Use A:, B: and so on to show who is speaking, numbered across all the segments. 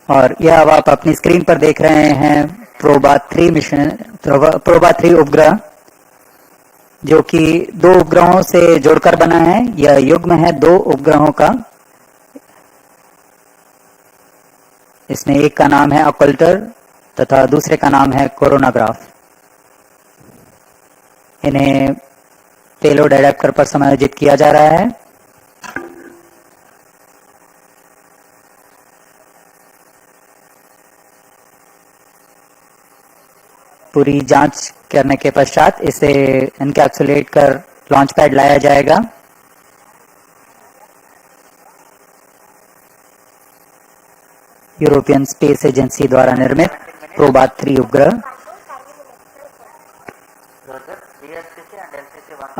A: और यह अब आप अपनी स्क्रीन पर देख रहे हैं प्रोबा-3 मिशन, प्रोबा-3 उपग्रह, जो कि 2 उपग्रहों से जोड़कर बना है। यह युग्म है 2 उपग्रहों का। इसमें एक का नाम है ऑकल्टर तथा दूसरे का नाम है कोरोनाग्राफ। इन्हें पेलोड एडेप्टर पर समायोजित किया जा रहा है। पूरी जांच करने के पश्चात इसे एनकैप्सुलेट कर लॉन्च पैड लाया जाएगा। यूरोपियन स्पेस एजेंसी द्वारा निर्मित प्रोबा-3 उपग्रह।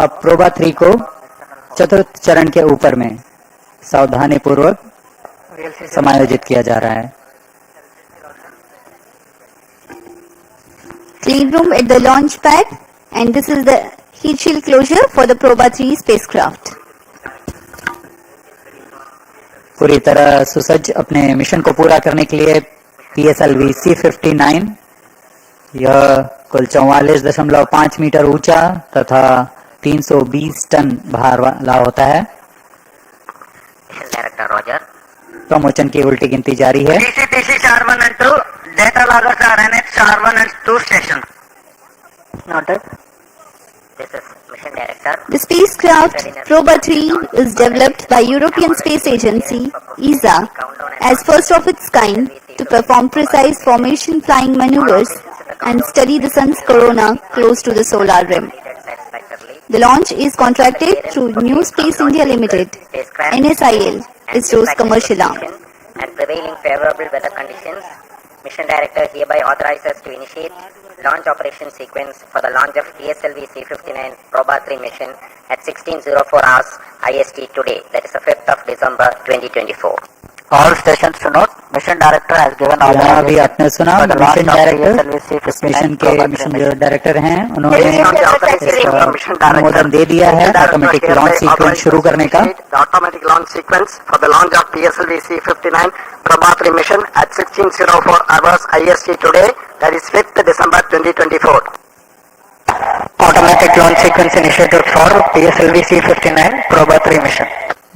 A: अब प्रोबा-3 को चतुर्थ चरण के ऊपर में सावधानी पूर्वक समायोजित किया जा रहा है।
B: Clean room at the launch pad, and this is the heat shield closure for the PROBA-3 spacecraft.
A: पूरी तरह सुसज्ज अपने मिशन को पूरा करने के लिए PSLV-C59, यह कुल 44.5 मीटर ऊंचा तथा 320 टन भार वाला होता है। प्रमोशन की उल्टी गिनती जारी है।
C: Data logger RNH R1 and 2 station. Noted. This is mission director.
B: The spacecraft PROBA-3 is developed by European Space Agency (ESA) as first of its kind to perform precise formation flying maneuvers and study the sun's corona close to the solar rim. The launch is contracted through New Space India Limited (NSIL), ISRO's commercial arm.
C: And prevailing favorable weather conditions, Mission Director hereby authorizes to initiate launch operation sequence for the launch of PSLV-C59 PROBA-3 mission at 16:04 hours IST today, that is the 5th of December 2024. All stations to note, Mission Director has given
A: यहाँ भी आपने सुना, mission director, इस mission के mission जो director हैं, उन्होंने इसका अनुमोदन दे दिया है ऑटोमेटिक लॉन्च सीक्वेंस शुरू करने का।
C: Automatic launch sequence for the launch of PSLV-C59 PROBA-3 mission at 16:04 hours IST today, that is 5th December 2024. Automatic launch sequence initiated for PSLV-C59 PROBA-3 mission.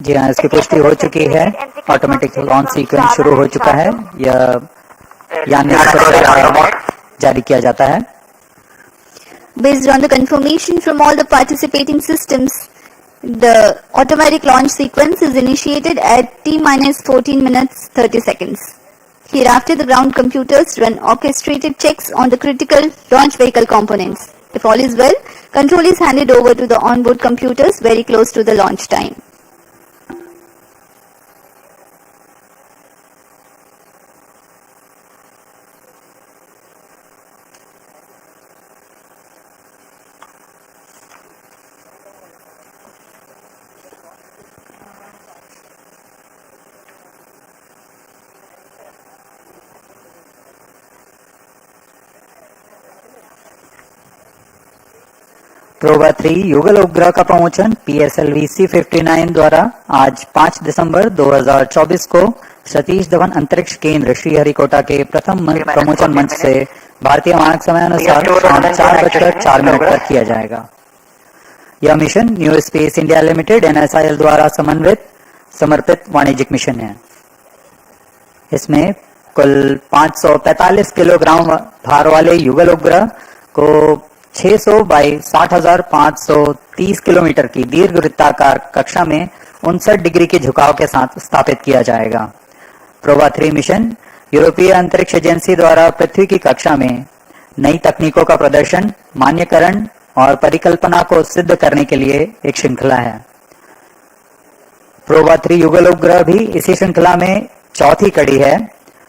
A: जी हाँ, इसकी पुष्टि हो चुकी है। ऑटोमेटिक लॉन्च सीक्वेंस शुरू हो चुका है। यह यानी जारी किया जाता है।
B: Based on the confirmation from all the participating systems, the automatic launch sequence is initiated at T-14 minutes 30 seconds. Hereafter, the ground computers run orchestrated checks on the critical launch vehicle components. If all is well, control is handed over to the onboard computers very close to the launch time.
A: प्रोबा-3 युगल उपग्रह का promotion PSLV-C59 द्वारा आज 5 दिसंबर 2024 को सतीश धवन अंतरिक्ष केंद्र श्रीहरिकोटा के प्रथम प्रमोशन मंच से भारतीय मानक समय अनुसार शाम 4:04 पर किया जाएगा। यह mission new space India limited NSIL द्वारा समर्पित वाणिज्यिक मिशन है। इसमें कुल 545 किलोग्राम भार वाले युगल उपग्रह को 600 बाई 60,530 किलोमीटर की दीर्घ वृत्ताकार कक्षा में 59 डिग्री के झुकाव के साथ स्थापित किया जाएगा। प्रोबा-3 मिशन यूरोपीय अंतरिक्ष एजेंसी द्वारा पृथ्वी की कक्षा में नई तकनीकों का प्रदर्शन, मान्यकरण और परिकल्पना को सिद्ध करने के लिए एक श्रृंखला है। प्रोबा-3 युगल उपग्रह भी इसी श्रृंखला में चौथी कड़ी है,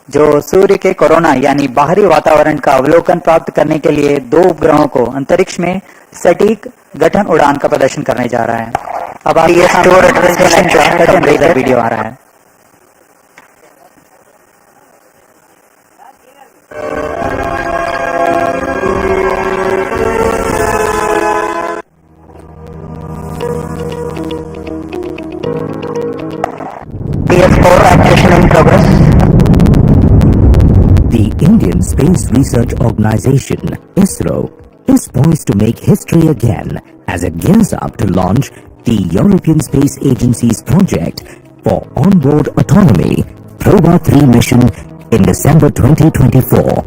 A: जो सूर्य के कोरोना यानी बाहरी वातावरण का अवलोकन प्राप्त करने के लिए 2 उपग्रहों को अंतरिक्ष में सटीक गठन उड़ान का प्रदर्शन करने जा रहा है। अब आप ये वीडियो आ रहा है।
C: PS4 activation in progress.
D: Space Research Organization, ISRO, is poised to make history again as it gears up to launch the European Space Agency's project for onboard autonomy PROBA-3 mission in December 2024.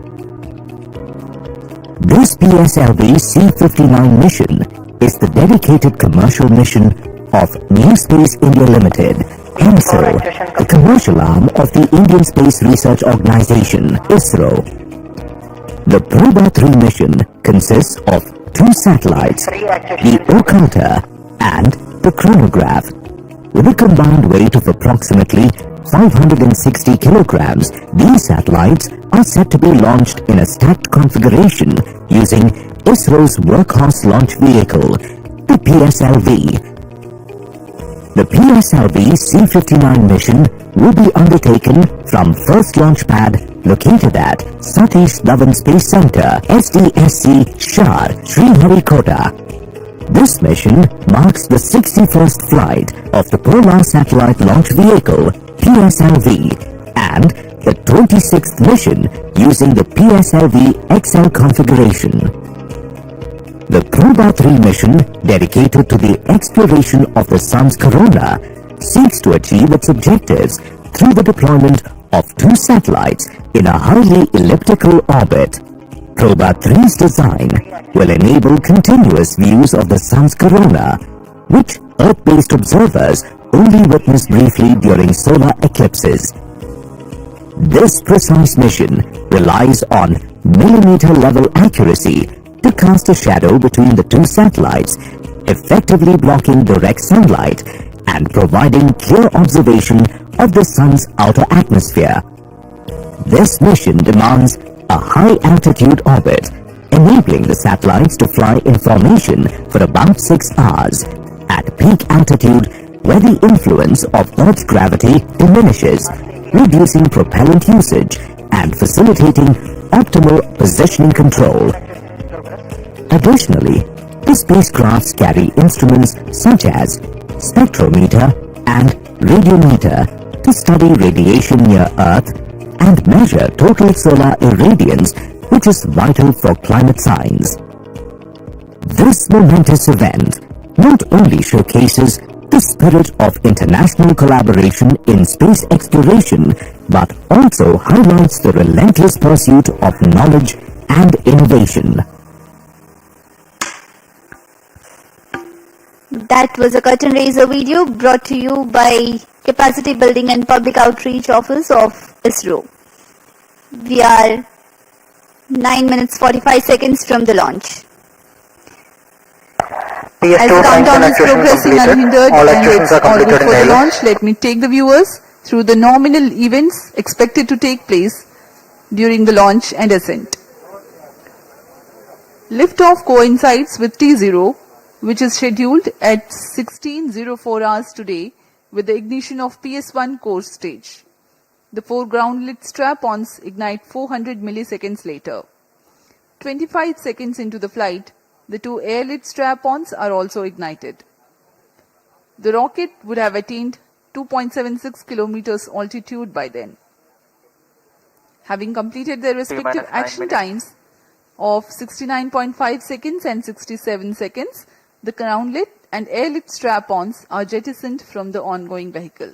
D: This PSLV-C59 mission is the dedicated commercial mission of New Space India Limited, HEMSIL, the commercial arm of the Indian Space Research Organization, ISRO. The PROBA-3 mission consists of 2 satellites, the occulter and the chronograph. With a combined weight of approximately 560 kilograms, these satellites are set to be launched in a stacked configuration using ISRO's workhorse launch vehicle, the PSLV. The PSLV-C59 mission will be undertaken from first launch pad located at Satish Dhawan Space Center, SDSC, Shar, Sriharikota. This mission marks the 61st flight of the Polar Satellite Launch Vehicle, PSLV, and the 26th mission using the PSLV-XL configuration. The PROBA-3 mission, dedicated to the exploration of the Sun's corona, seeks to achieve its objectives through the deployment of 2 satellites in a highly elliptical orbit. PROBA-3's design will enable continuous views of the Sun's corona, which Earth-based observers only witness briefly during solar eclipses. This precise mission relies on millimeter-level accuracy to cast a shadow between the 2 satellites, effectively blocking direct sunlight and providing clear observation of the Sun's outer atmosphere. This mission demands a high-altitude orbit, enabling the satellites to fly in formation for about 6 hours at peak altitude, where the influence of Earth's gravity diminishes, reducing propellant usage and facilitating optimal positioning control. Additionally, the spacecrafts carry instruments such as spectrometer and radiometer to study radiation near Earth and measure total solar irradiance, which is vital for climate science. This momentous event not only showcases the spirit of international collaboration in space exploration, but also highlights the relentless pursuit of knowledge and innovation.
B: That was a curtain raiser video brought to you by Capacity Building and Public Outreach Office of ISRO. We are 9 minutes 45 seconds from the launch.
E: As the countdown is progressing unhindered and it's all good for the launch, let me take the viewers through the nominal events expected to take place during the launch and ascent. Liftoff coincides with T0, which is scheduled at 16:04 hours today with the ignition of PS1 core stage. The 4 ground-lit strap-ons ignite 400 milliseconds later. 25 seconds into the flight, the 2 air-lit strap-ons are also ignited. The rocket would have attained 2.76 kilometers altitude by then. Having completed their respective action times of 69.5 seconds and 67 seconds, the ground-lit and air-lit strap-ons are jettisoned from the ongoing vehicle.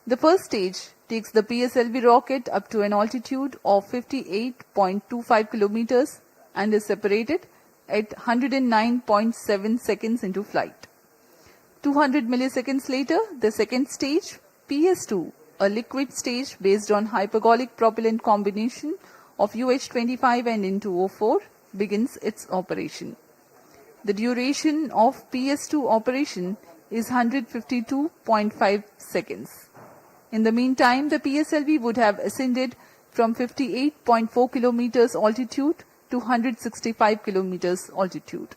E: The first stage takes the PSLV rocket up to an altitude of 58.25 kilometers and is separated at 109.7 seconds into flight. 200 milliseconds later, the second stage, PS2, a liquid stage based on hypergolic propellant combination of UH-25 and N2O4, begins its operation. The duration of PS2 operation is 152.5 seconds. In the meantime, the PSLV would have ascended from 58.4 kilometers altitude to 165 kilometers altitude.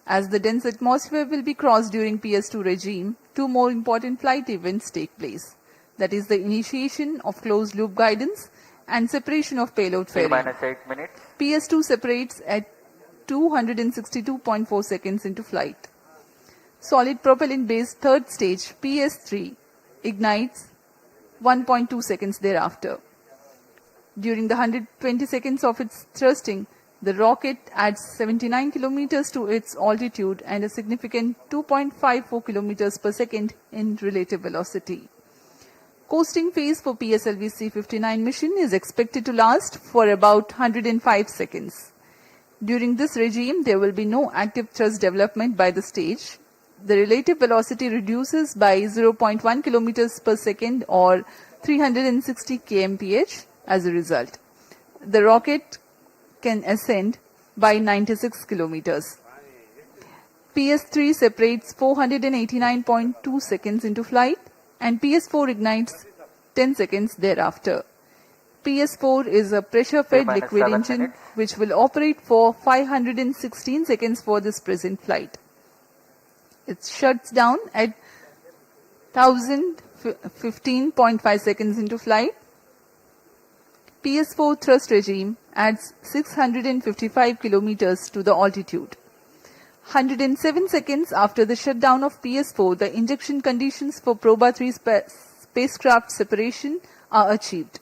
E: As the dense atmosphere will be crossed during PS2 regime, 2 more important flight events take place. That is the initiation of closed loop guidance and separation of payload fairing. PS2 separates at 262.4 seconds into flight. Solid propellant based third stage PS3 ignites 1.2 seconds thereafter. During the 120 seconds of its thrusting, the rocket adds 79 kilometers to its altitude and a significant 2.54 kilometers per second in relative velocity. Coasting phase for PSLV-C59 mission is expected to last for about 105 seconds. During this regime, there will be no active thrust development by the stage. The relative velocity reduces by 0.1 kilometers per second or 360 kmph as a result. The rocket can ascend by 96 kilometers. PS3 separates 489.2 seconds into flight and PS4 ignites 10 seconds thereafter. PS4 is a pressure-fed liquid engine which will operate for 516 seconds for this present flight. It shuts down at 1015.5 seconds into flight. PS4 thrust regime adds 655 kilometers to the altitude. 107 seconds after the shutdown of PS4, the injection conditions for PROBA-3 spacecraft separation are achieved.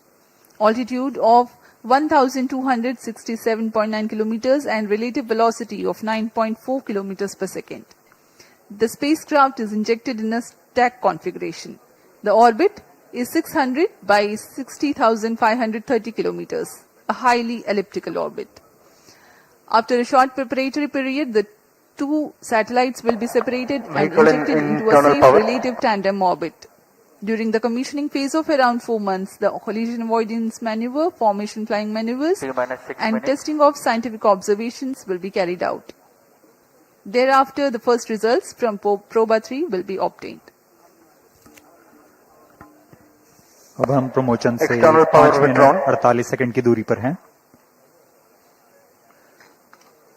E: Altitude of 1267.9 kilometers and relative velocity of 9.4 kilometers per second. The spacecraft is injected in a stack configuration. The orbit is 600 by 60,530 kilometers, a highly elliptical orbit. After a short preparatory period, the two satellites will be separated and injected into a safe relative tandem orbit. During the commissioning phase of around 4 months, the collision avoidance maneuver, formation flying maneuvers, and testing of scientific observations will be carried out. Thereafter, the first results from PROBA-3 will be obtained.
A: अब हम promotion से 5 minute 48 second की दूरी पर हैं।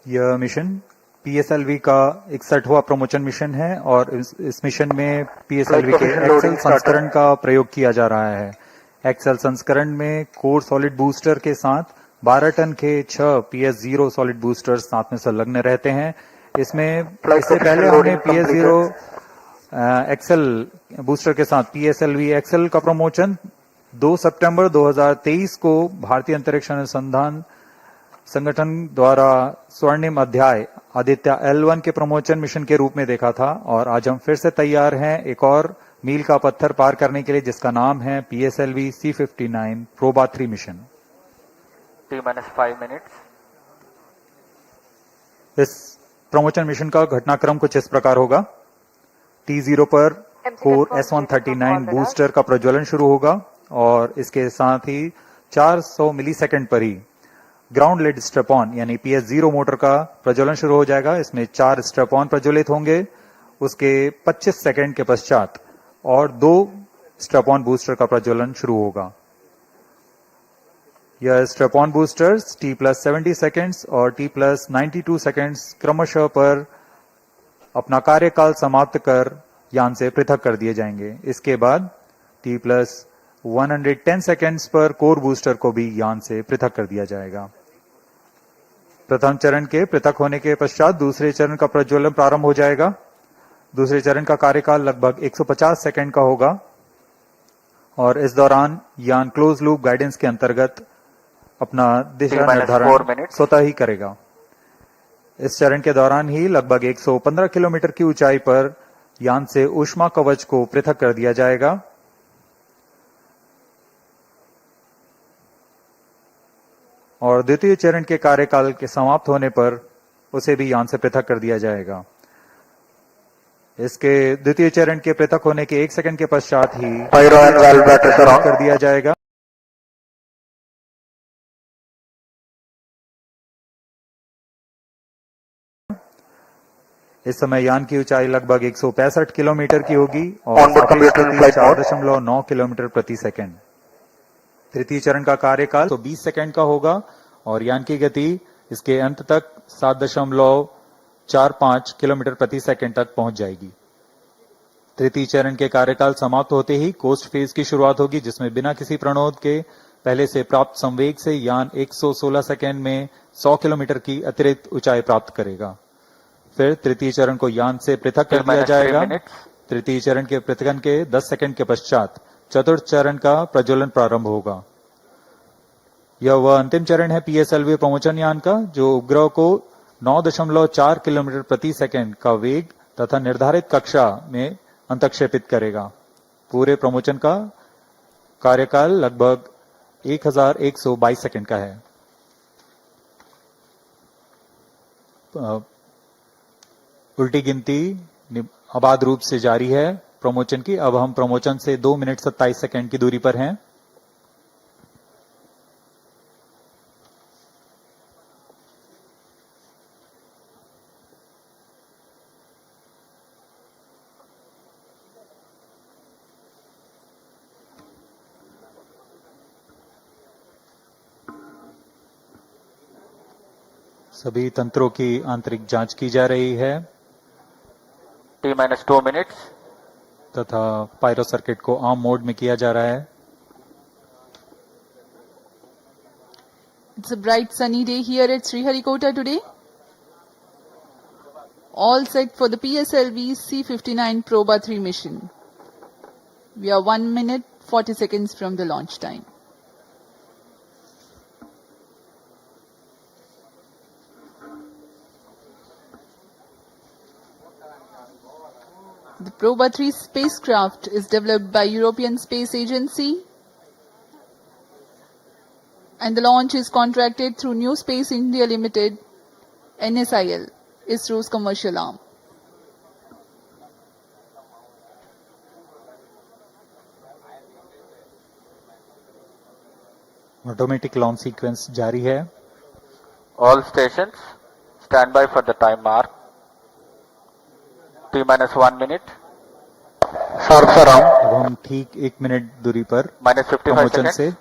A: यह mission PSLV का 61वां promotion mission है और इस मिशन में PSLV के एक्सेल संस्करण का प्रयोग किया जा रहा है। एक्सेल संस्करण में कोर सॉलिड बूस्टर के साथ 12 टन के 6 PS0 सॉलिड बूस्टर साथ में संलग्न रहते हैं। इससे पहले हमने PS0 एक्सेल बूस्टर के साथ PSLV एक्सेल का प्रमोशन 2 सितंबर 2023 को भारतीय अंतरिक्ष अनुसंधान संगठन द्वारा स्वर्णिम अध्याय आदित्य L1 के प्रमोशन मिशन के रूप में देखा था और आज हम फिर से तैयार हैं एक और मील का पत्थर पार करने के लिए, जिसका नाम है PSLV-C59 PROBA-3 mission.
F: T-5 minutes।
A: इस प्रमोशन मिशन का घटनाक्रम कुछ इस प्रकार होगा। T0 पर कोर S139 बूस्टर का प्रज्वलन शुरू होगा और इसके साथ ही 400 मिलीसेकंड पर ही ग्राउंड लेड स्ट्रेपॉन यानी PS0 मोटर का प्रज्वलन शुरू हो जाएगा। इसमें 4 स्ट्रेपॉन प्रज्वलित होंगे। उसके 25 सेकंड के पश्चात और 2 स्ट्रेपॉन बूस्टर का प्रज्वलन शुरू होगा। यह स्ट्रेपॉन बूस्टर्स T+70 सेकंड्स और T+92 सेकंड्स क्रमशः पर अपना कार्यकाल समाप्त कर यान से पृथक कर दिए जाएंगे। इसके बाद T+110 सेकंड्स पर कोर बूस्टर को भी यान से पृथक कर दिया जाएगा। प्रथम चरण के पृथक होने के पश्चात दूसरे चरण का प्रज्वलन प्रारंभ हो जाएगा। दूसरे चरण का कार्यकाल लगभग 150 सेकंड का होगा और इस दौरान यान क्लोज लूप गाइडेंस के अंतर्गत अपना दिशा निर्धारण स्वतः ही करेगा। इस चरण के दौरान ही लगभग 115 किलोमीटर की ऊंचाई पर यान से ऊष्मा कवच को पृथक कर दिया जाएगा। और द्वितीय चरण के कार्यकाल के समाप्त होने पर उसे भी यान से पृथक कर दिया जाएगा। इसके द्वितीय चरण के पृथक होने के 1 सेकंड के पश्चात ही कर दिया जाएगा। इस समय यान की ऊंचाई लगभग 165 किलोमीटर की होगी और 4.9 किलोमीटर प्रति सेकंड। तृतीय चरण का कार्यकाल तो 20 सेकंड का होगा और यान की गति इसके अंत तक 7.45 किलोमीटर प्रति सेकंड तक पहुंच जाएगी। तृतीय चरण के कार्यकाल समाप्त होते ही कोस्ट फेज की शुरुआत होगी, जिसमें बिना किसी प्रणोद के पहले से प्राप्त संवेग से यान 116 सेकंड में 100 किलोमीटर की अतिरिक्त ऊंचाई प्राप्त करेगा। फिर तृतीय चरण को यान से पृथक कर दिया जाएगा। तृतीय चरण के पृथकन के 10 सेकंड के पश्चात चतुर्थ चरण का प्रज्वलन प्रारंभ होगा।
G: यह वह अंतिम चरण है PSLV प्रमोचन यान का, जो उपग्रह को 9.4 किलोमीटर प्रति सेकंड का वेग तथा निर्धारित कक्षा में अंतक्षेपित करेगा। पूरे प्रमोचन का कार्यकाल लगभग 1122 सेकंड का है। उल्टी गिनती अबाध रूप से जारी है प्रमोचन की। अब हम प्रमोचन से 2 मिनट 27 सेकंड की दूरी पर हैं। सभी तंत्रों की आंतरिक जांच की जा रही है
F: T-2 minutes.
G: तथा पायरो सर्किट को आर्म मोड में किया जा रहा है।
E: It's a bright sunny day here at Sriharikota today. All set for the PSLV-C59 PROBA-3 mission. We are 1 minute 40 seconds from the launch time. The PROBA-3 spacecraft is developed by European Space Agency and the launch is contracted through New Space India Limited, NSIL, ISRO's commercial arm.
G: Automatic launch sequence जारी है।
F: All stations stand by for the time mark. T-1 minute. Sharp around.
G: अब हम ठीक 1 minute दूरी पर
F: -55
G: प्रमोचन
F: seconds.
G: से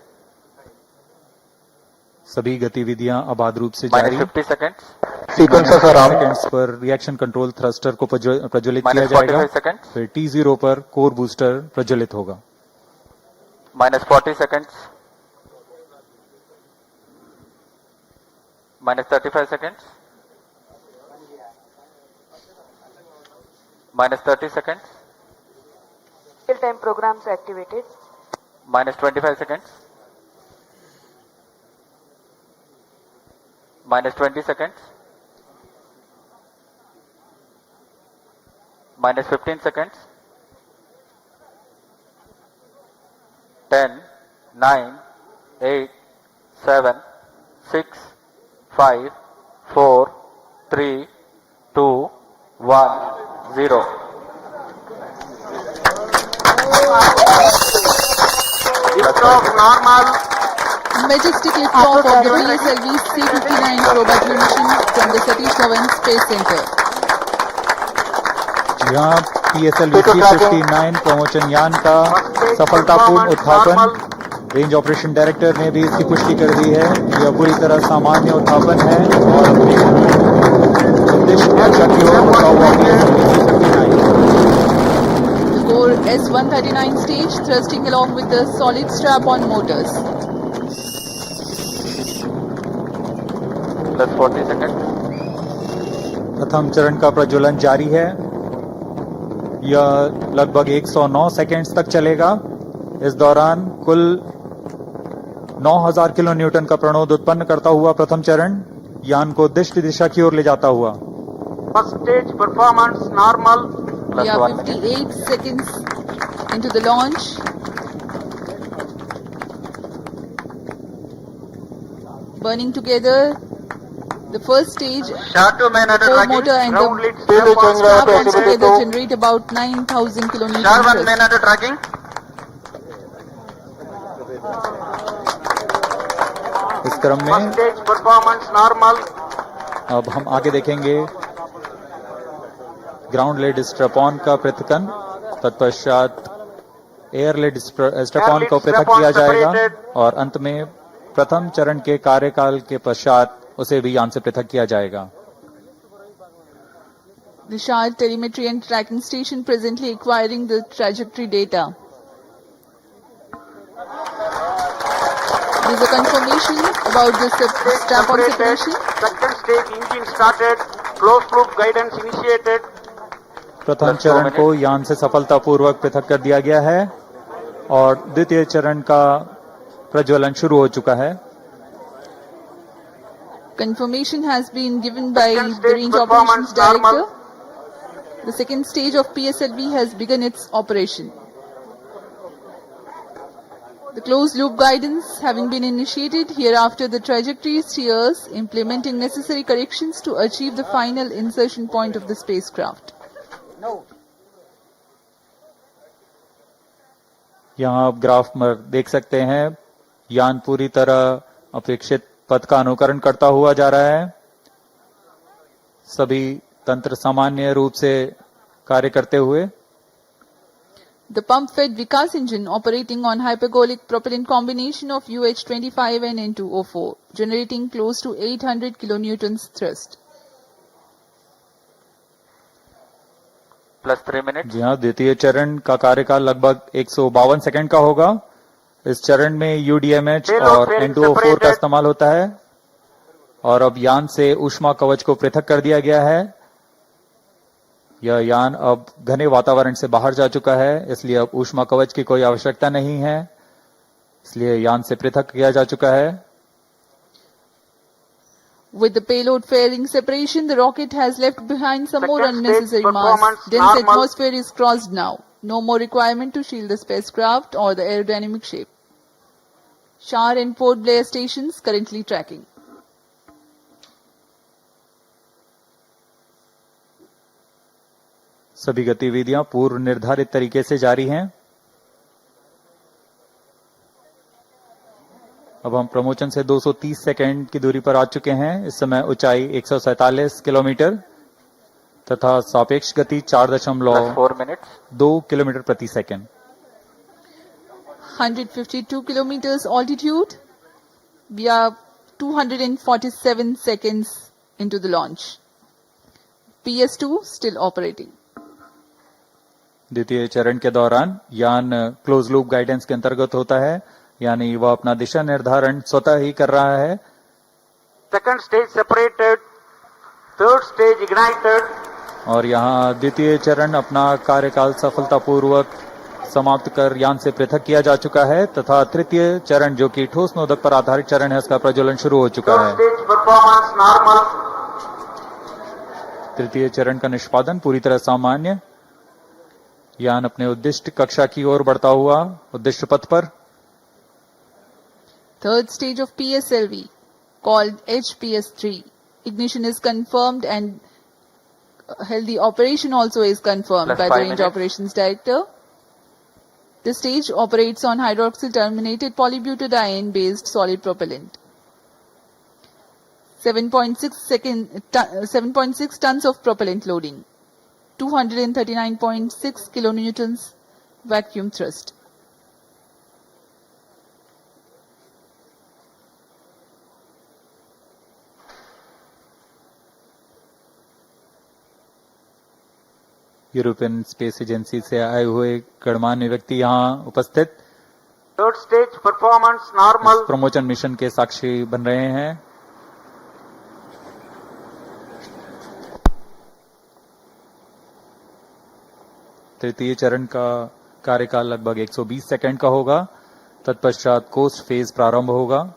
G: सभी गतिविधियां अबाध रूप से जारी।
F: -50 seconds.
G: Sequences सेकंड्स पर रिएक्शन कंट्रोल थ्रस्टर को प्रज्वलित किया जाएगा।
F: -45 seconds.
G: फिर T0 पर कोर बूस्टर प्रज्वलित होगा।
F: -40 seconds. -35 seconds. -30 seconds.
H: Real-time programs activated.
F: -25 seconds. -20 seconds. -15 seconds. 10, 9, 8, 7, 6, 5, 4, 3, 2, 1, 0.
H: Liftoff normal.
E: Majestic liftoff of the PSLV-C59 PROBA-3 mission from the Satish Dhawan Space Center.
G: यहाँ PSLV-C59 प्रमोचन यान का सफलतापूर्ण उत्थापन रेंज ऑपरेशन डायरेक्टर ने भी इसकी पुष्टि कर दी है। यह पूरी तरह सामान्य उत्थापन है और अपने उद्देश्य की ओर बढ़ता हुआ PSLV-C59
E: The core S139 stage thrusting along with the solid strap-on motors.
F: Plus 40 seconds.
G: प्रथम चरण का प्रज्वलन जारी है। यह लगभग 109 सेकेंड्स तक चलेगा। इस दौरान कुल 9000 किलो न्यूटन का प्रणोद उत्पन्न करता हुआ प्रथम चरण यान को उद्दिष्ट दिशा की ओर ले जाता हुआ।
H: First stage performance normal.
E: We are 58 seconds into the launch. Burning together the first stage,
H: Shadow man at
E: core
H: tracking.
E: motor and
H: Ground
E: the
H: lead strap-on.
E: strap-ons together generate about 9,000 kilonewton
H: Sharp
E: thrust.
H: man at tracking.
G: इस क्रम
H: First
G: में
H: stage performance normal.
G: अब हम आगे देखेंगे ground lead strap-on का पृथक्कन, तत्पश्चात air lead strap-on को पृथक किया जाएगा और अंत में प्रथम चरण के कार्यकाल के पश्चात उसे भी यान से पृथक किया जाएगा।
E: The Shard telemetry and tracking station presently acquiring the trajectory data. There is a confirmation about the strap-on separation.
H: Second stage engine started. Closed loop guidance initiated.
G: प्रथम चरण को यान से सफलतापूर्वक पृथक कर दिया गया है और द्वितीय चरण का प्रज्वलन शुरू हो चुका है।
E: Confirmation has been given by
H: Second
E: the
H: stage
E: Range
H: performance
E: Operations Director.
H: normal.
E: The second stage of PSLV has begun its operation. The closed loop guidance having been initiated, hereafter the trajectory steers implementing necessary corrections to achieve the final insertion point of the spacecraft.
G: यहाँ आप graph में देख सकते हैं यान पूरी तरह अपेक्षित पथ का अनुकरण करता हुआ जा रहा है। सभी तंत्र सामान्य रूप से कार्य करते हुए
E: The pump-fed Vikas engine operating on hypergolic propellant combination of UH25 and N2O4, generating close to 800 kilonewtons thrust.
F: +3 minutes.
G: जी हाँ, द्वितीय चरण का कार्यकाल लगभग 152 सेकंड का होगा। इस चरण में UDMH और N2O4 का इस्तेमाल होता है और अब यान से ऊष्मा कवच को पृथक कर दिया गया है। यह यान अब घने वातावरण से बाहर जा चुका है, इसलिए अब ऊष्मा कवच की कोई आवश्यकता नहीं है, इसलिए यान से पृथक किया जा चुका है।
E: With the payload fairing separation, the rocket has left behind some more
H: Second stage
E: unnecessary mass.
H: performance
E: Dense
H: normal.
E: atmosphere is crossed now. No more requirement to shield the spacecraft or the aerodynamic shape. Char and Port Blair stations currently tracking.
G: सभी गतिविधियां पूर्व निर्धारित तरीके से जारी हैं। अब हम प्रमोशन से 230 सेकंड की दूरी पर आ चुके हैं। इस समय ऊंचाई 147 किलोमीटर तथा सापेक्ष गति
F: 4 minutes.
G: 4.2 किलोमीटर प्रति second.
E: 152 kilometers altitude. We are 247 seconds into the launch. PS2 still operating.
G: द्वितीय चरण के दौरान यान क्लोज लूप गाइडेंस के अंतर्गत होता है, यानी वह अपना दिशा निर्धारण स्वतः ही कर रहा है।
H: Second stage separated. Third stage ignited.
G: और यहाँ द्वितीय चरण अपना कार्यकाल सफलतापूर्वक समाप्त कर यान से पृथक किया जा चुका है तथा तृतीय चरण जो कि ठोस नोदक पर आधारित चरण है, उसका प्रज्वलन शुरू हो चुका
H: Third
G: है।
H: stage performance normal.
G: तृतीय चरण का निष्पादन पूरी तरह सामान्य। यान अपने उद्दिष्ट कक्षा की ओर बढ़ता हुआ उद्दिष्ट पथ पर।
E: Third stage of PSLV, called HPS3. Ignition is confirmed and healthy operation also is confirmed by the
F: 5
E: Range
F: minutes.
E: Operations Director. The stage operates on hydroxyl terminated polybutadiene-based solid propellant. 7.6 tons of propellant loading. 239.6 kilonewtons vacuum thrust.
G: European space agency से आए हुए गणमान्य व्यक्ति यहाँ उपस्थित
H: Third stage performance
G: इस
H: normal.
G: Promotion mission के साक्षी बन रहे हैं। तृतीय चरण का कार्यकाल लगभग 120 सेकंड का होगा। तत्पश्चात कोस्ट फेज प्रारंभ होगा।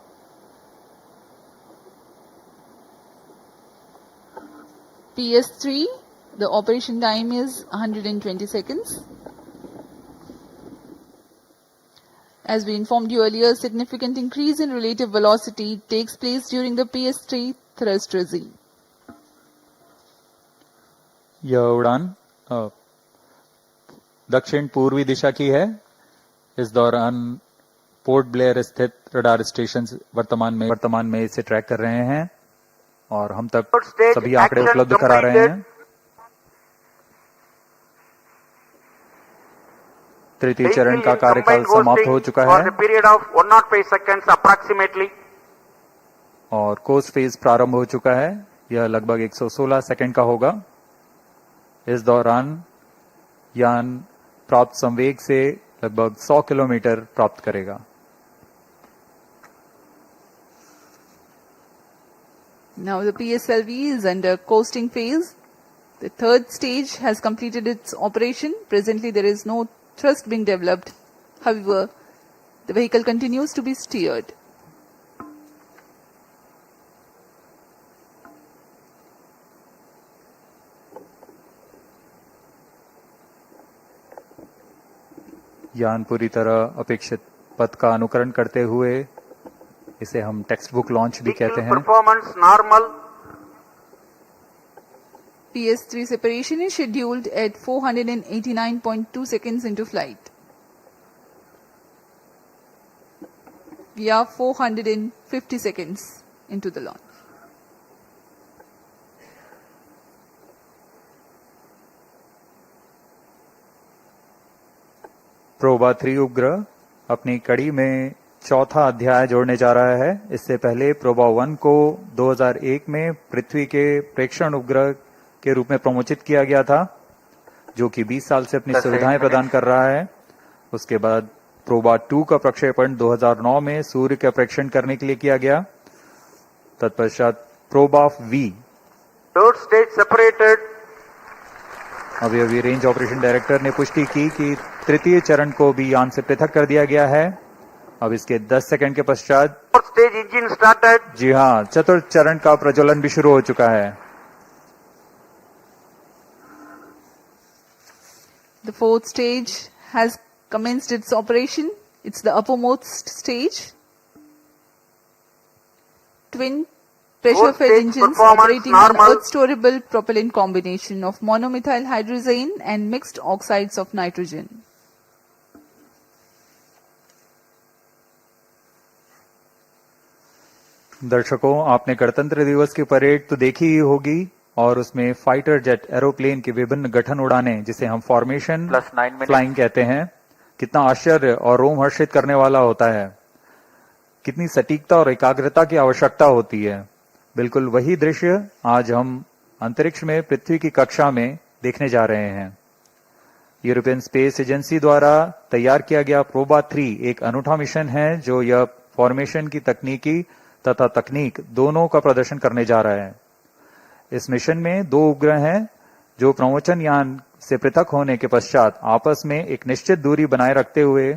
E: PS3, the operation time is 120 seconds. As we informed you earlier, significant increase in relative velocity takes place during the PS3 thrust regime.
G: यह उड़ान दक्षिण पूर्वी दिशा की है। इस दौरान पोर्ट ब्लेयर स्थित रडार स्टेशन वर्तमान में इसे ट्रैक कर रहे हैं और हम तक
H: Third stage
G: सभी आंकड़े
H: action
G: उपलब्ध करा रहे
H: completed.
G: हैं। तृतीय चरण का कार्यकाल समाप्त हो चुका
H: for
G: है
H: a period of 105 seconds approximately.
G: और कोस्ट फेज प्रारंभ हो चुका है। यह लगभग 116 सेकंड का होगा। इस दौरान यान प्राप्त संवेग से लगभग 100 किलोमीटर प्राप्त करेगा।
E: Now the PSLV is under coasting phase. The third stage has completed its operation. Presently there is no thrust being developed. However, the vehicle continues to be steered.
G: यान पूरी तरह अपेक्षित पथ का अनुकरण करते हुए, इसे हम टेक्स्ट बुक लॉन्च भी कहते हैं।
H: Performance normal.
E: PS3 separation is scheduled at 489.2 seconds into flight. We are 450 seconds into the launch.
G: प्रोबा-3 उपग्रह अपनी कड़ी में चौथा अध्याय जोड़ने जा रहा है। इससे पहले प्रोबा-1 को 2001 में पृथ्वी के प्रेक्षण उपग्रह के रूप में प्रमोचित किया गया था, जो कि 20 साल से अपनी सुविधाएं प्रदान कर रहा है। उसके बाद प्रोबा-2 का प्रक्षेपण 2009 में सूर्य का प्रेक्षण करने के लिए किया गया। तत्पश्चात प्रोबा-V
H: Third stage separated.
G: अभी रेंज ऑपरेशन डायरेक्टर ने पुष्टि की कि तृतीय चरण को भी यान से पृथक कर दिया गया है। अब इसके 10 सेकंड के पश्चात
H: Fourth stage engine started.
G: जी हाँ, चतुर्थ चरण का प्रज्वलन भी शुरू हो चुका है।
E: The fourth stage has commenced its operation. It's the uppermost stage. Twin pressure-fed
H: Fourth stage
E: engines
H: performance
E: operating on
H: normal.
E: earth-storable propellant combination of monomethyl hydrazine and mixed oxides of nitrogen.
G: दर्शकों, आपने गणतंत्र दिवस की parade तो देखी ही होगी और उसमें फाइटर जेट एरोप्लेन के विभिन्न गठन उड़ाने, जिसे हम फॉर्मेशन फ्लाइंग कहते हैं, कितना आश्चर्य और रोमहर्षित करने वाला होता है। कितनी सटीकता और एकाग्रता की आवश्यकता होती है। बिल्कुल वही दृश्य आज हम अंतरिक्ष में पृथ्वी की कक्षा में देखने जा रहे हैं। यूरोपियन स्पेस एजेंसी द्वारा तैयार किया गया प्रोबा-3 एक अनूठा मिशन है, जो यह फॉर्मेशन की तकनीकी तथा तकनीक दोनों का प्रदर्शन करने जा रहा है। इस मिशन में 2 उपग्रह हैं, जो प्रमोचन यान से पृथक होने के पश्चात आपस में एक निश्चित दूरी बनाए रखते हुए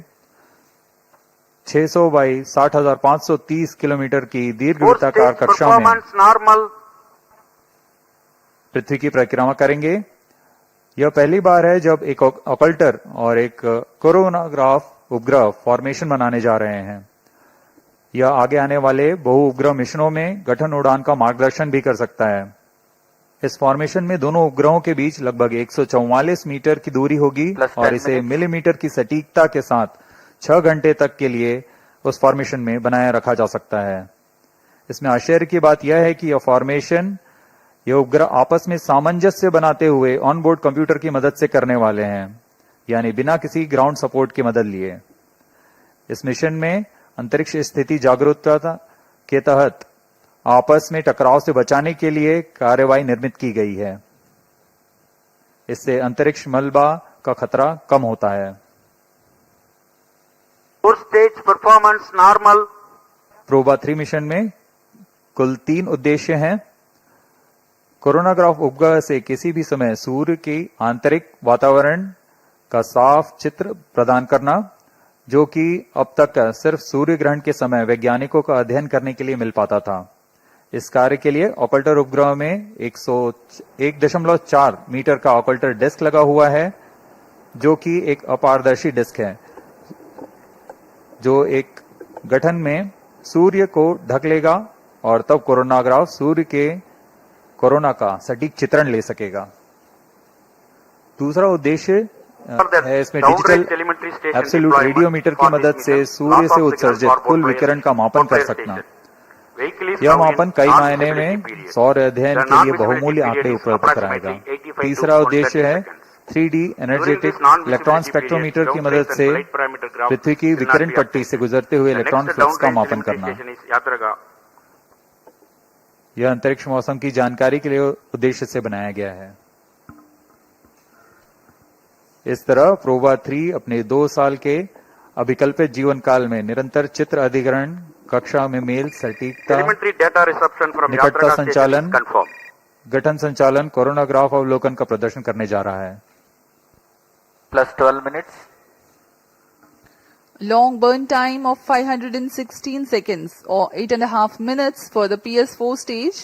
G: 600 बाई 60,530 किलोमीटर की दीर्घवृत्ताकार कक्षा में
H: Performance normal.
G: पृथ्वी की परिक्रमा करेंगे। यह पहली बार है जब एक ऑकल्टर और एक कोरोनाग्राफ उपग्रह फॉर्मेशन बनाने जा रहे हैं। यह आगे आने वाले बहु उपग्रह मिशनों में गठन उड़ान का मार्गदर्शन भी कर सकता है। इस फॉर्मेशन में दोनों उपग्रहों के बीच लगभग 144 मीटर की दूरी होगी और इसे मिलीमीटर की सटीकता के साथ 6 घंटे तक के लिए उस फॉर्मेशन में बनाए रखा जा सकता है। इसमें आश्चर्य की बात यह है कि यह उपग्रह आपस में सामंजस्य बनाते हुए ऑनबोर्ड कंप्यूटर की मदद से करने वाले हैं, यानी बिना किसी ग्राउंड सपोर्ट की मदद लिए। इस मिशन में अंतरिक्ष स्थिति जागरूकता के तहत आपस में टकराव से बचाने के लिए कार्यवाही निर्मित की गई है। इससे अंतरिक्ष मलबा का खतरा कम होता है।
H: Fourth stage performance normal.
G: Proba three mission में कुल 3 उद्देश्य हैं। कोरोनाग्राफ उपग्रह से किसी भी समय सूर्य की आंतरिक वातावरण का साफ चित्र प्रदान करना, जो कि अब तक सिर्फ सूर्य ग्रहण के समय वैज्ञानिकों का अध्ययन करने के लिए मिल पाता था। इस कार्य के लिए ऑकल्टर उपग्रह में 1.4 मीटर का ऑकल्टर डिस्क लगा हुआ है, जो कि एक अपारदर्शी डिस्क है, जो एक गठन में सूर्य को ढक लेगा और तब कोरोनाग्राफ सूर्य के कोरोना का सटीक चित्रण ले सकेगा। दूसरा उद्देश्य है इसमें डिजिटल एब्सोल्यूट रेडियोमीटर की मदद से सूर्य से उत्सर्जित कुल विकिरण का मापन कर सकना। यह मापन कई मायने में सौर अध्ययन के लिए बहुमूल्य आंकड़े उपलब्ध कराएगा। तीसरा उद्देश्य है 3D एनर्जेटिक इलेक्ट्रॉन स्पेक्ट्रोमीटर की मदद से पृथ्वी की विकिरण पट्टी से गुजरते हुए इलेक्ट्रॉन फ्लक्स का मापन करना। यह अंतरिक्ष मौसम की जानकारी के लिए उद्देश्य से बनाया गया है। इस तरह प्रोबा-3 अपने 2 साल के अभिकल्पित जीवन काल में निरंतर चित्र अधिग्रहण, कक्षा में मेल, सटीकता, निकटता संचालन, गठन संचालन, कोरोनाग्राफ अवलोकन का प्रदर्शन करने जा रहा है।
F: +12 minutes.
E: Long burn time of 516 seconds or 8.5 minutes for the PS4 stage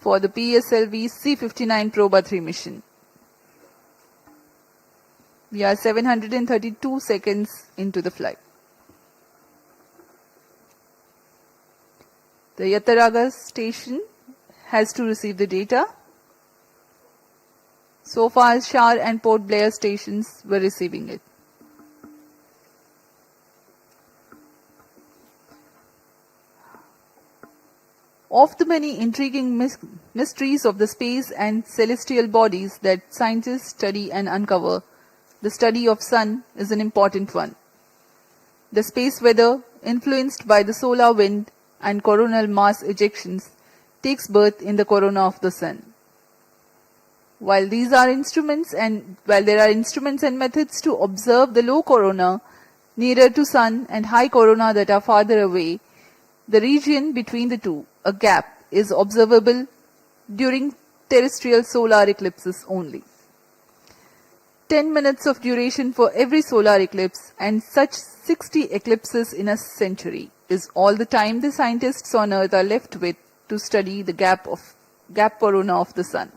E: for the PSLV-C59 PROBA-3 mission. We are 732 seconds into the flight. The Yataraga station has to receive the data. So far, Shar and Port Blair stations were receiving it. Of the many intriguing mysteries of the space and celestial bodies that scientists study and uncover, the study of sun is an important one. The space weather, influenced by the solar wind and coronal mass ejections, takes birth in the corona of the sun. While there are instruments and methods to observe the low corona nearer to sun and high corona that are farther away, the region between the two, a gap, is observable during terrestrial solar eclipses only. 10 minutes of duration for every solar eclipse and such 60 eclipses in a century is all the time the scientists on Earth are left with to study the gap corona of the sun.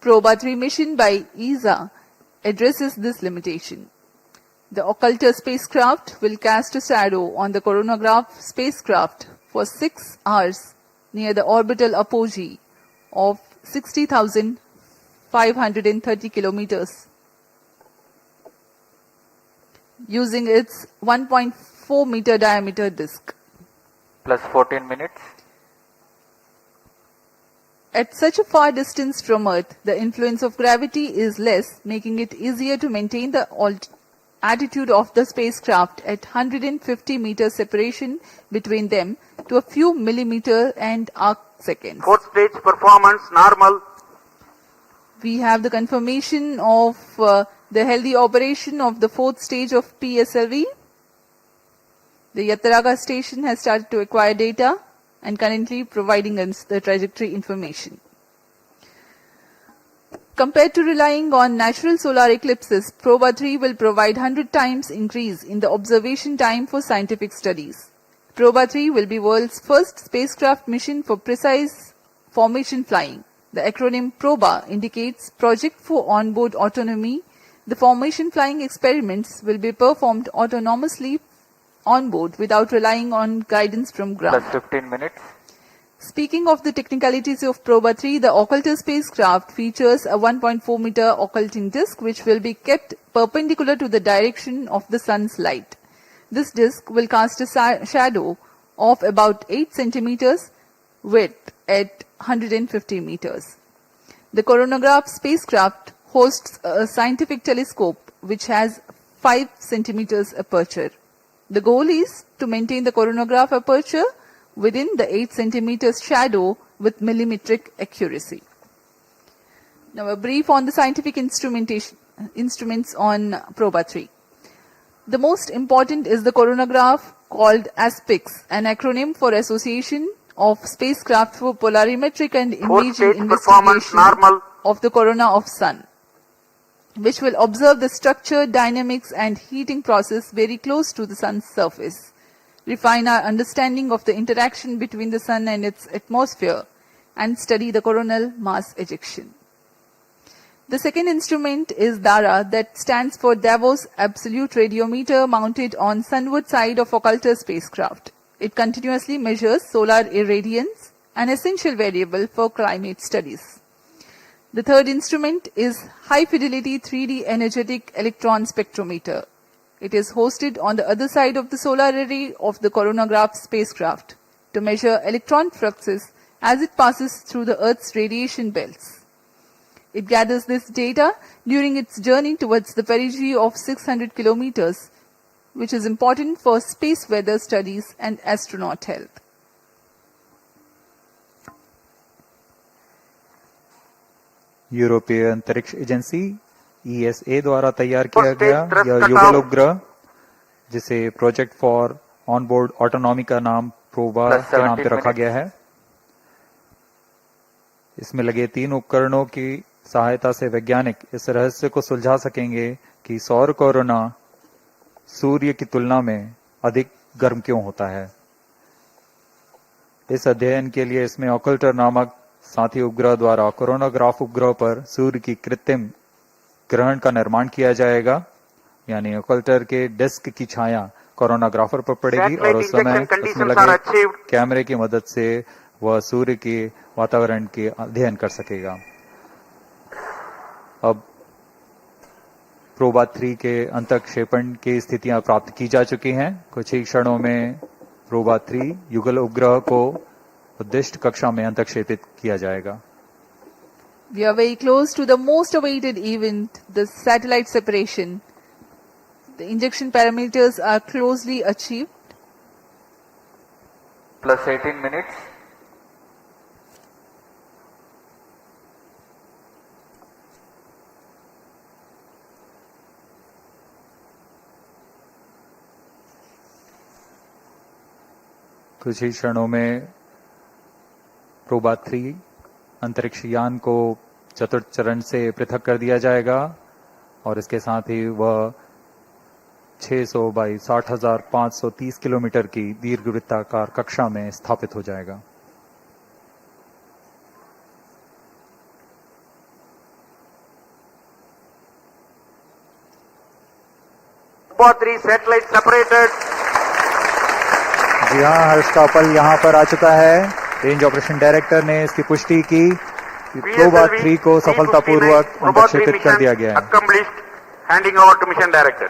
E: PROBA-3 mission by ESA addresses this limitation. The occulter spacecraft will cast a shadow on the coronagraph spacecraft for 6 hours near the orbital apogee of 60,530 kilometers using its 1.4 meter diameter disk.
F: Plus 14 minutes.
E: At such a far distance from Earth, the influence of gravity is less, making it easier to maintain the attitude of the spacecraft at 150 meter separation between them to a few millimeter and arc seconds.
H: Fourth stage performance normal.
E: We have the confirmation of the healthy operation of the fourth stage of PSLV. The Yataraga station has started to acquire data and currently providing us the trajectory information. Compared to relying on natural solar eclipses, PROBA-3 will provide 100 times increase in the observation time for scientific studies. PROBA-3 will be world's first spacecraft mission for precise formation flying. The acronym PROBA indicates Project for Onboard Autonomy. The formation flying experiments will be performed autonomously on board without relying on guidance from ground.
F: Plus 15 minutes.
E: Speaking of the technicalities of PROBA-3, the occulter spacecraft features a 1.4 meter occulting disk which will be kept perpendicular to the direction of the sun's light. This disk will cast a shadow of about 8 centimeters width at 150 meters. The coronagraph spacecraft hosts a scientific telescope which has 5 centimeters aperture. The goal is to maintain the coronagraph aperture within the 8 centimeters shadow with millimetric accuracy. Now a brief on the scientific instruments on PROBA-3. The most important is the coronagraph called ASPIX, an acronym for Association of Spacecraft for Polarimetric and Imaging Investigation of the Corona of Sun, which will observe the structure, dynamics and heating process very close to the sun's surface, refine our understanding of the interaction between the sun and its atmosphere, and study the coronal mass ejection. The second instrument is DARA, that stands for Davos Absolute Radiometer, mounted on sunward side of occulter spacecraft. It continuously measures solar irradiance, an essential variable for climate studies. The third instrument is High Fidelity 3D Energetic Electron Spectrometer. It is hosted on the other side of the solar array of the coronagraph spacecraft to measure electron fluxes as it passes through the Earth's radiation belts. It gathers this data during its journey towards the perigee of 600 kilometers, which is important for space weather studies and astronaut health.
G: यूरोपीय अंतरिक्ष agency ESA द्वारा तैयार किया गया यह युगल उपग्रह, जिसे प्रोजेक्ट फॉर ऑनबोर्ड ऑटोनॉमी का नाम प्रोबा के नाम पे रखा गया है। इसमें लगे 3 उपकरणों की सहायता से वैज्ञानिक इस रहस्य को सुलझा सकेंगे कि सौर कोरोना सूर्य की तुलना में अधिक गर्म क्यों होता है। इस अध्ययन के लिए इसमें ऑकल्टर नामक साथी उपग्रह द्वारा कोरोनाग्राफ उपग्रह पर सूर्य की कृत्रिम ग्रहण का निर्माण किया जाएगा, यानी ऑकल्टर के डिस्क की छाया कोरोनाग्राफर पर पड़ेगी और उस समय उसमें लगे कैमरे की मदद से वह सूर्य के वातावरण के अध्ययन कर सकेगा। अब प्रोबा-3 के अंतक्षेपण की स्थितियां प्राप्त की जा चुकी हैं। कुछ ही क्षणों में प्रोबा-3 युगल उपग्रह को उद्दिष्ट कक्षा में अंतक्षेपित किया जाएगा।
E: We are very close to the most awaited event, the satellite separation. The injection parameters are closely achieved.
F: Plus 18 minutes.
G: कुछ ही क्षणों में प्रोबा-3 अंतरिक्ष यान को चतुर्थ चरण से पृथक कर दिया जाएगा और इसके साथ ही वह 600 बाई 60,530 किलोमीटर की दीर्घवृत्ताकार कक्षा में स्थापित हो जाएगा।
H: PROBA-3 satellite separated.
G: जी हाँ, हर्ष का पल यहाँ पर आ चुका है। रेंज ऑपरेशन डायरेक्टर ने इसकी पुष्टि की कि प्रोबा-3 को सफलतापूर्वक अंतक्षेपित कर दिया गया है।
H: Accomplished. Handing over to mission director.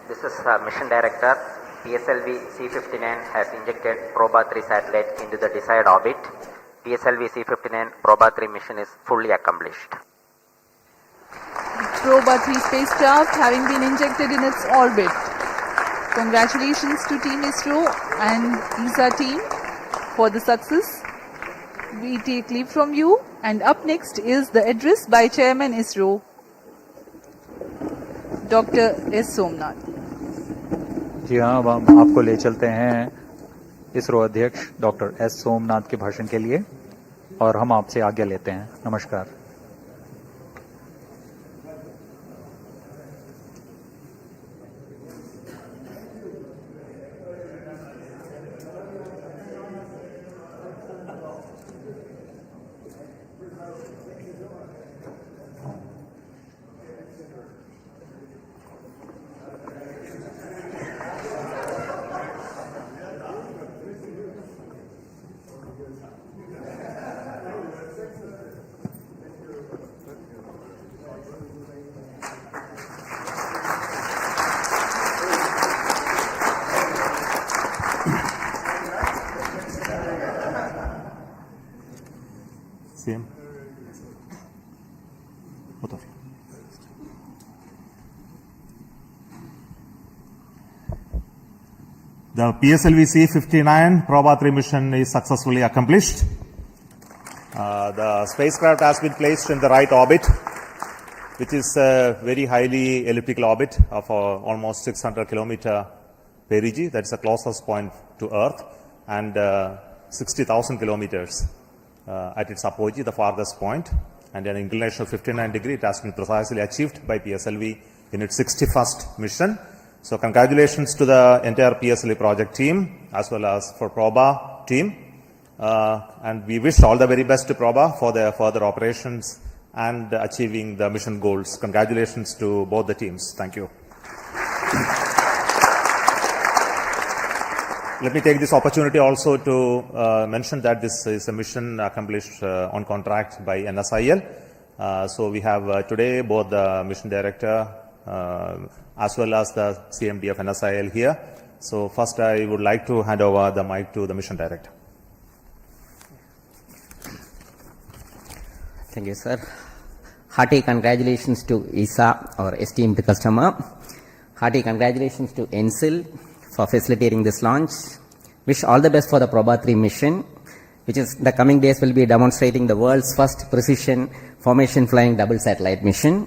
C: This is mission director. PSLV-C59 has injected PROBA-3 satellite into the desired orbit. PSLV-C59 PROBA-3 mission is fully accomplished.
E: PROBA-3 spacecraft having been injected in its orbit. Congratulations to Team ISRO and ESA team for the success. We take leave from you, and up next is the address by Chairman ISRO, Dr. S. Somnath.
G: जी हाँ, अब हम आपको ले चलते हैं इसरो अध्यक्ष doctor S Somnath के भाषण के लिए और हम आपसे आज्ञा लेते हैं। नमस्कार।
I: Same. Both of you. The PSLV-C59 PROBA-3 mission is successfully accomplished. The spacecraft has been placed in the right orbit, which is a very highly elliptical orbit of almost 600 kilometer perigee. That's the closest point to Earth, and 60,000 kilometers at its apogee, the farthest point, and an inclination of 59 degrees. It has been precisely achieved by PSLV in its 61st mission. So congratulations to the entire PSLV project team as well as for PROBA team. And we wish all the very best to PROBA for their further operations and achieving the mission goals. Congratulations to both the teams. Thank you. Let me take this opportunity also to mention that this is a mission accomplished on contract by NSIL. So we have today both the mission director as well as the CMD of NSIL here. So first I would like to hand over the mic to the mission director.
C: Thank you, sir. Hearty congratulations to ESA, our esteemed customer. Hearty congratulations to NSIL for facilitating this launch. Wish all the best for the PROBA-3 mission, which is the coming days will be demonstrating the world's first precision formation flying double satellite mission.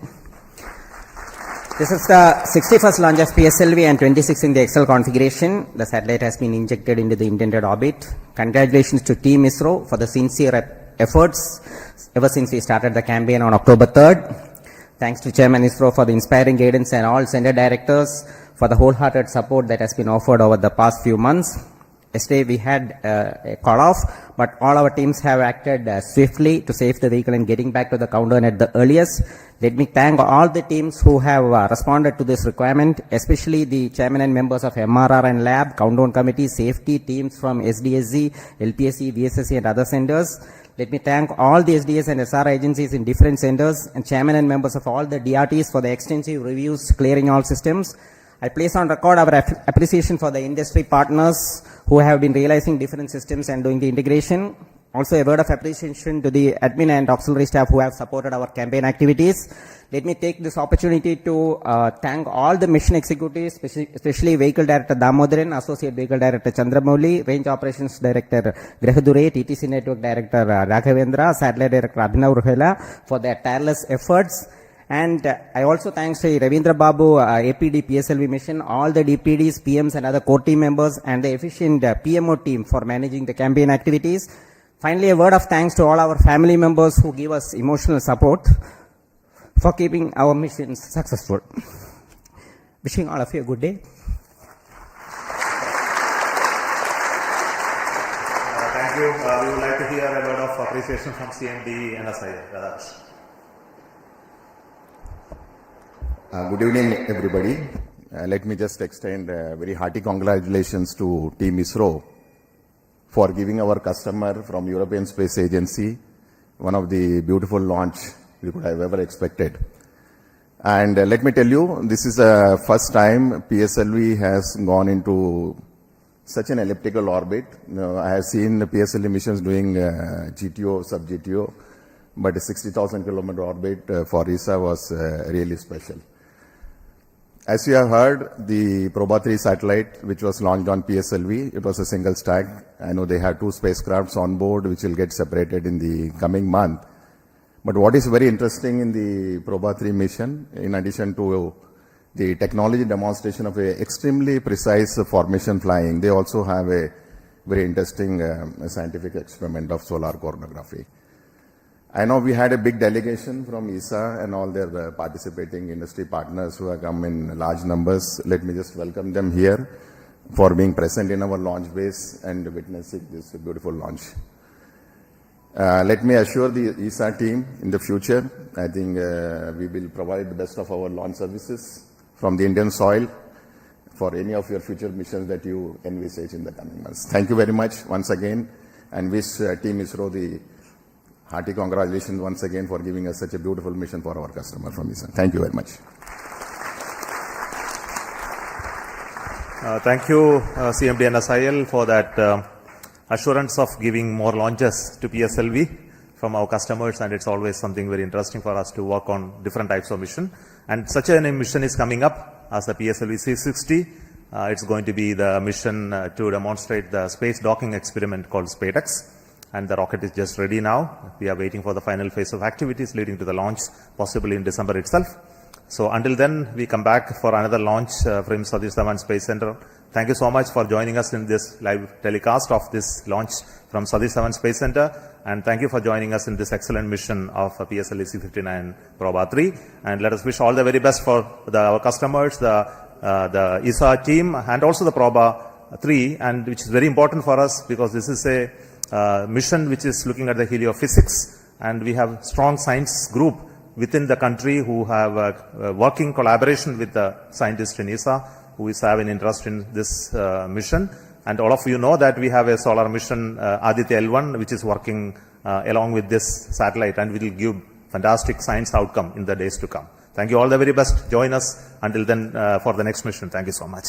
C: This is the 61st launch of PSLV and 26 in the XL configuration. The satellite has been injected into the intended orbit. Congratulations to Team ISRO for the sincere efforts ever since we started the campaign on October 3rd. Thanks to Chairman ISRO for the inspiring guidance and all center directors for the wholehearted support that has been offered over the past few months.
J: Yesterday we had a call-off, but all our teams have acted swiftly to save the vehicle and getting back to the countdown at the earliest. Let me thank all the teams who have responded to this requirement, especially the chairman and members of MRR and Lab, countdown committee, safety teams from SDSZ, LPSC, VSSC and other centers. Let me thank all the SDS and SR agencies in different centers and chairman and members of all the DRTs for the extensive reviews clearing all systems. I place on record our appreciation for the industry partners who have been realizing different systems and doing the integration. Also, a word of appreciation to the admin and auxiliary staff who have supported our campaign activities. Let me take this opportunity to thank all the mission executives, especially Vehicle Director Damodaran, Associate Vehicle Director Chandramouli, Range Operations Director Grahadure, TTC Network Director Raghavendra, Satellite Director Abhinav Ruhela for their tireless efforts. And I also thank Sri Ravindra Babu, APD PSLV mission, all the DPDs, PMs and other core team members and the efficient PMO team for managing the campaign activities. Finally, a word of thanks to all our family members who give us emotional support for keeping our missions successful. Wishing all of you a good day.
I: Thank you. We would like to hear a word of appreciation from CMD and SIA.
K: Good evening, everybody. Let me just extend very hearty congratulations to Team ISRO for giving our customer from European Space Agency one of the beautiful launch we could have ever expected. And let me tell you, this is the first time PSLV has gone into such an elliptical orbit. I have seen the PSLV missions doing GTO, sub-GTO, but a 60,000 kilometer orbit for ESA was really special. As you have heard, the PROBA-3 satellite, which was launched on PSLV, it was a single stack. I know they have two spacecrafts on board, which will get separated in the coming month. But what is very interesting in the PROBA-3 mission, in addition to the technology demonstration of a extremely precise formation flying, they also have a very interesting scientific experiment of solar coronagraphy. I know we had a big delegation from ESA and all their participating industry partners who have come in large numbers. Let me just welcome them here for being present in our launch base and witnessing this beautiful launch. Let me assure the ESA team in the future, I think we will provide the best of our launch services from the Indian soil for any of your future missions that you envisage in the coming months. Thank you very much once again, and wish Team ISRO the hearty congratulations once again for giving us such a beautiful mission for our customer from ESA. Thank you very much.
I: Thank you, CMD and SIL, for that assurance of giving more launches to PSLV from our customers, and it's always something very interesting for us to work on different types of mission. And such a mission is coming up as the PSLV-C60. It's going to be the mission to demonstrate the space docking experiment called SpaceX. And the rocket is just ready now. We are waiting for the final phase of activities leading to the launch, possibly in December itself. So until then, we come back for another launch from Satish Dhawan Space Center. Thank you so much for joining us in this live telecast of this launch from Satish Dhawan Space Center. And thank you for joining us in this excellent mission of PSLV-C59 PROBA-3. And let us wish all the very best for our customers, the ESA team, and also the PROBA-3, and which is very important for us because this is a mission which is looking at the heliophysics, and we have strong science group within the country who have working collaboration with the scientists in ESA who is having interest in this mission. And all of you know that we have a solar mission, Aditya L1, which is working along with this satellite, and will give fantastic science outcome in the days to come. Thank you all the very best. Join us until then for the next mission. Thank you so much.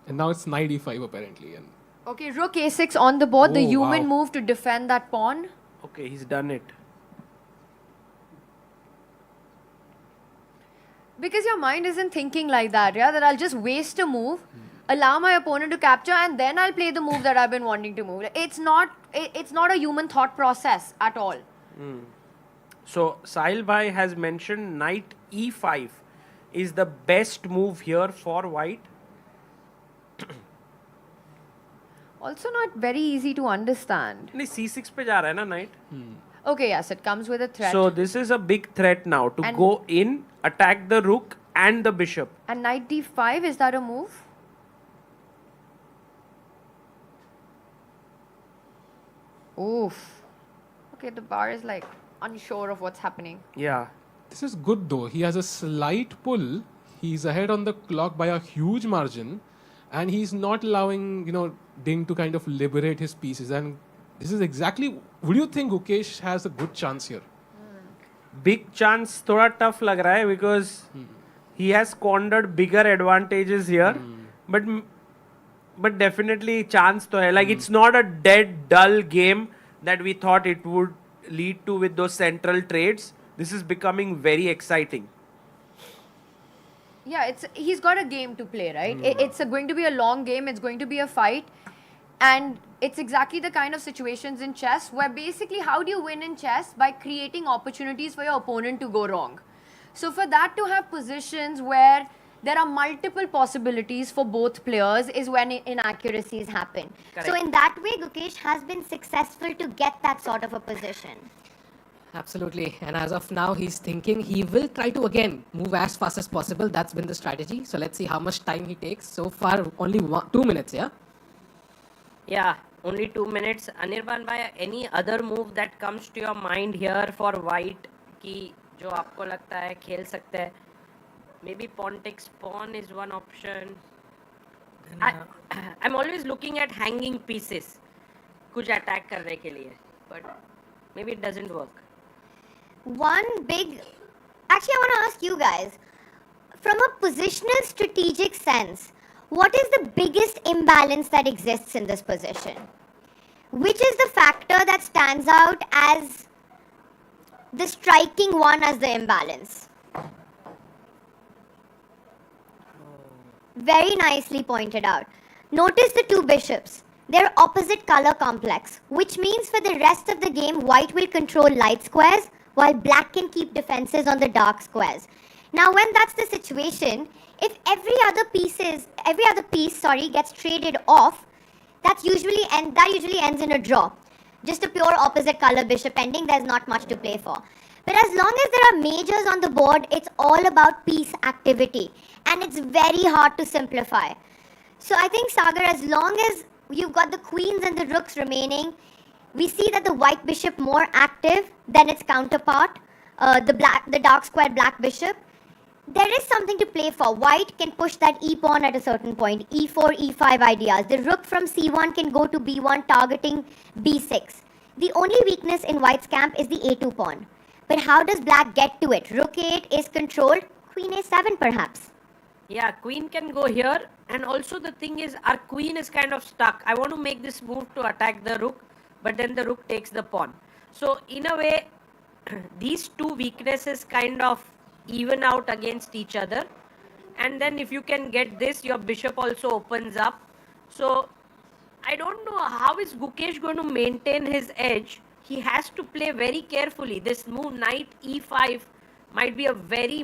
L: And now it's knight e5 apparently. And
M: Okay, rook a6 on the board, the
L: Oh,
M: human
L: wow.
M: move to defend that pawn.
H: Okay, he's done it.
M: Because your mind isn't thinking like that, yeah? That I'll just waste a move, allow my opponent to capture, and then I'll play the move that I've been wanting to move. It's not a human thought process at all.
H: So Sahil Bhai has mentioned knight e5 is the best move here for white.
M: Also not very easy to understand.
H: नहीं c6 पे जा रहा है ना knight.
M: Okay, yes, it comes with a threat.
H: So this is a big threat now to
M: And-
H: go in, attack the rook and the bishop.
M: And knight d5, is that a move? Oof. Okay, the bar is like unsure of what's happening.
H: Yeah.
L: this is good though. He has a slight pull. He's ahead on the clock by a huge margin, and he's not allowing Ding to kind of liberate his pieces. And this is exactly. Would you think Gukesh has a good chance here?
H: Big chance थोड़ा tough लग रहा है because he has squandered bigger advantages here. But definitely chance तो है. Like it's not a dead dull game that we thought it would lead to with those central trades. This is becoming very exciting.
M: Yeah, he's got a game to play, right? It's going to be a long game. It's going to be a fight. And it's exactly the kind of situations in chess where basically how do you win in chess? By creating opportunities for your opponent to go wrong. So for that to have positions where there are multiple possibilities for both players is when inaccuracies happen.
C: Correct.
B: So in that way, Gukesh has been successful to get that sort of a position.
N: Absolutely. And as of now, he's thinking he will try to again move as fast as possible. That's been the strategy. So let's see how much time he takes. So far, only 2 minutes, yeah?
C: Yeah, only 2 minutes. Anirban bhai, any other move that comes to your mind here for white कि जो आपको लगता है खेल सकते हैं? Maybe pawn takes pawn is one option. I'm always looking at hanging pieces कुछ attack करने के लिए, but maybe it doesn't work.
B: Actually, I want to ask you guys, from a positional strategic sense, what is the biggest imbalance that exists in this position? Which is the factor that stands out as the striking one as the imbalance? Very nicely pointed out. Notice the two bishops. They're opposite color complex, which means for the rest of the game, white will control light squares while black can keep defenses on the dark squares. Now, when that's the situation, if every other piece gets traded off, that usually ends in a draw. Just a pure opposite color bishop ending, there's not much to play for. But as long as there are majors on the board, it's all about piece activity. And it's very hard to simplify. So I think, Sagar, as long as you've got the queens and the rooks remaining, we see that the white bishop more active than its counterpart, the dark square black bishop. There is something to play for. White can push that e-pawn at a certain point, e4, e5 ideas. The rook from c1 can go to b1 targeting b6. The only weakness in white's camp is the a2 pawn. But how does black get to it? Rook a8 is controlled, queen a7 perhaps.
C: Yeah, queen can go here, and also the thing is our queen is kind of stuck. I want to make this move to attack the rook, but then the rook takes the pawn. So in a way, these two weaknesses kind of even out against each other, and then if you can get this, your bishop also opens up. So
O: I don't know how is Gukesh going to maintain his edge. He has to play very carefully. This move knight e5 might be a very